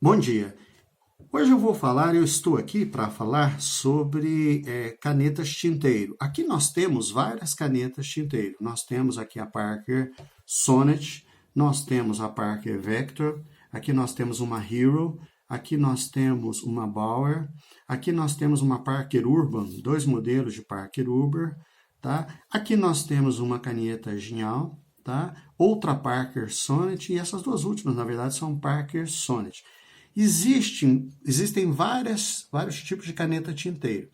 Bom dia. Hoje eu estou aqui para falar sobre canetas tinteiro. Aqui nós temos várias canetas tinteiro. Nós temos aqui a Parker Sonnet, nós temos a Parker Vector, aqui nós temos uma Hero, aqui nós temos uma Bauer, aqui nós temos uma Parker Urban, dois modelos de Parker Urban, tá? Aqui nós temos uma caneta Genial, tá? Outra Parker Sonnet e essas duas últimas, na verdade, são Parker Sonnet. Existem vários tipos de caneta tinteiro.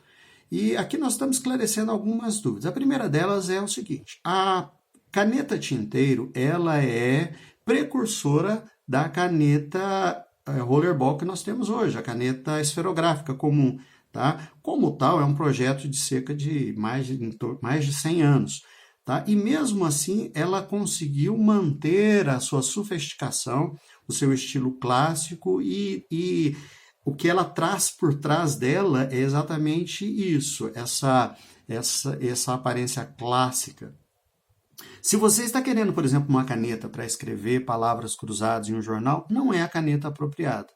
E aqui nós estamos esclarecendo algumas dúvidas. A primeira delas é o seguinte: a caneta tinteiro, ela é precursora da caneta rollerball que nós temos hoje, a caneta esferográfica comum, tá? Como tal, é um projeto de cerca de mais de 100 anos. Tá? E mesmo assim, ela conseguiu manter a sua sofisticação, o seu estilo clássico e o que ela traz por trás dela é exatamente isso, essa aparência clássica. Se você está querendo, por exemplo, uma caneta para escrever palavras cruzadas em um jornal, não é a caneta apropriada.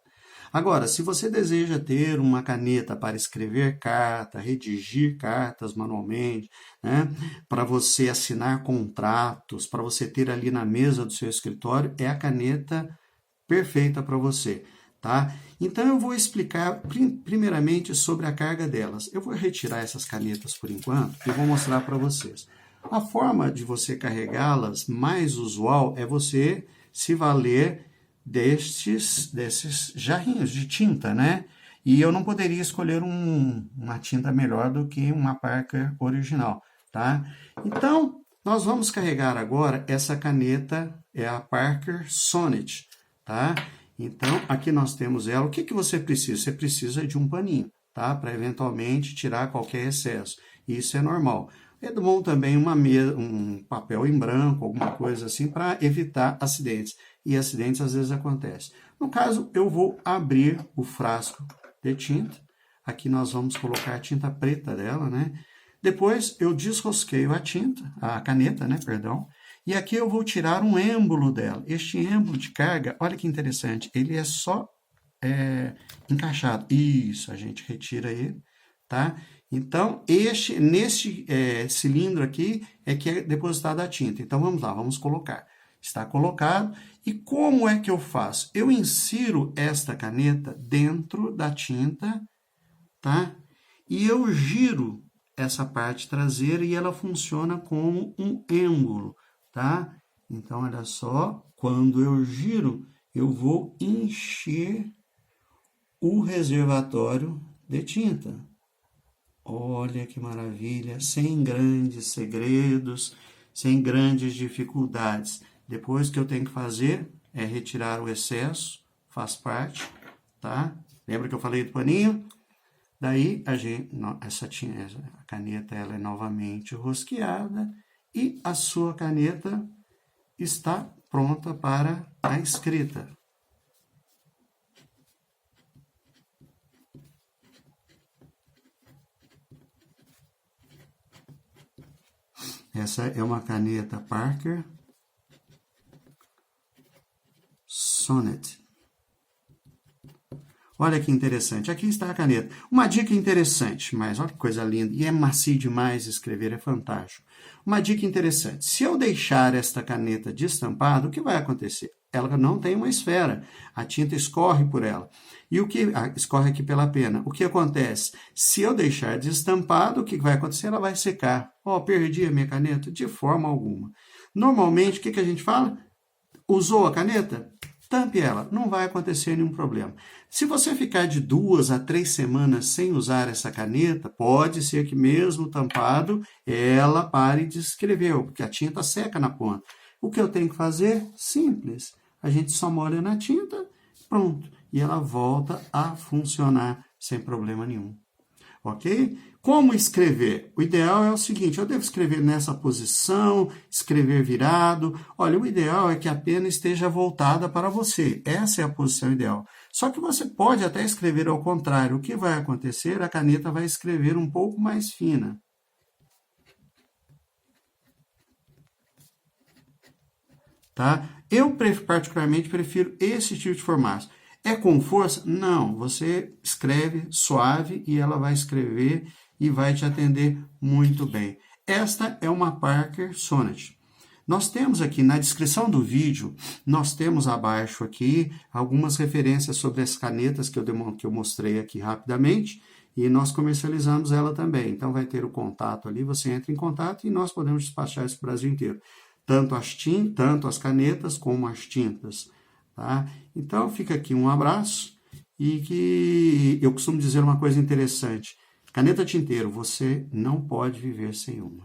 Agora, se você deseja ter uma caneta para escrever carta, redigir cartas manualmente, né, para você assinar contratos, para você ter ali na mesa do seu escritório, é a caneta perfeita para você, tá? Então eu vou explicar primeiramente sobre a carga delas. Eu vou retirar essas canetas por enquanto e vou mostrar para vocês. A forma de você carregá-las mais usual é você se valer desses jarrinhos de tinta, né? E eu não poderia escolher uma tinta melhor do que uma Parker original, tá? Então, nós vamos carregar agora essa caneta, é a Parker Sonnet, tá? Então, aqui nós temos ela. O que você precisa? Você precisa de um paninho, tá? Para eventualmente tirar qualquer excesso. Isso é normal. É bom também um papel em branco, alguma coisa assim, para evitar acidentes. E acidentes às vezes acontecem. No caso, eu vou abrir o frasco de tinta. Aqui nós vamos colocar a tinta preta dela, né? Depois eu desrosqueio a caneta, né? Perdão. E aqui eu vou tirar um êmbolo dela. Este êmbolo de carga, olha que interessante, ele é só encaixado. Isso, a gente retira ele, tá? Então, neste cilindro aqui é que é depositada a tinta. Então, vamos lá, vamos colocar. Está colocado. E como é que eu faço? Eu insiro esta caneta dentro da tinta, tá? E eu giro essa parte traseira e ela funciona como um êmbolo, tá? Então, olha só, quando eu giro, eu vou encher o reservatório de tinta. Olha que maravilha, sem grandes segredos, sem grandes dificuldades. Depois que eu tenho que fazer é retirar o excesso, faz parte, tá? Lembra que eu falei do paninho? Daí a caneta ela é novamente rosqueada e a sua caneta está pronta para a escrita. Essa é uma caneta Parker Sonnet. Olha que interessante. Aqui está a caneta. Uma dica interessante, mas olha que coisa linda. E é macio demais escrever, é fantástico. Uma dica interessante. Se eu deixar esta caneta destampada, o que vai acontecer? Ela não tem uma esfera. A tinta escorre por ela. E escorre aqui pela pena. O que acontece? Se eu deixar destampado, o que vai acontecer? Ela vai secar. Perdi a minha caneta? De forma alguma. Normalmente, o que a gente fala? Usou a caneta? Tampe ela, não vai acontecer nenhum problema. Se você ficar de 2 a 3 semanas sem usar essa caneta, pode ser que mesmo tampado, ela pare de escrever, porque a tinta seca na ponta. O que eu tenho que fazer? Simples. A gente só molha na tinta, pronto. E ela volta a funcionar sem problema nenhum. Ok? Como escrever? O ideal é o seguinte, eu devo escrever nessa posição, escrever virado. Olha, o ideal é que a pena esteja voltada para você. Essa é a posição ideal. Só que você pode até escrever ao contrário. O que vai acontecer? A caneta vai escrever um pouco mais fina. Tá? Eu particularmente prefiro esse tipo de formato. É com força? Não, você escreve suave e ela vai escrever e vai te atender muito bem. Esta é uma Parker Sonnet. Nós temos aqui na descrição do vídeo, nós temos abaixo aqui algumas referências sobre as canetas que eu mostrei aqui rapidamente e nós comercializamos ela também. Então vai ter o contato ali, você entra em contato e nós podemos despachar isso para o Brasil inteiro. Tanto as canetas como as tintas. Tá? Então fica aqui um abraço e que eu costumo dizer uma coisa interessante. Caneta tinteiro, você não pode viver sem uma.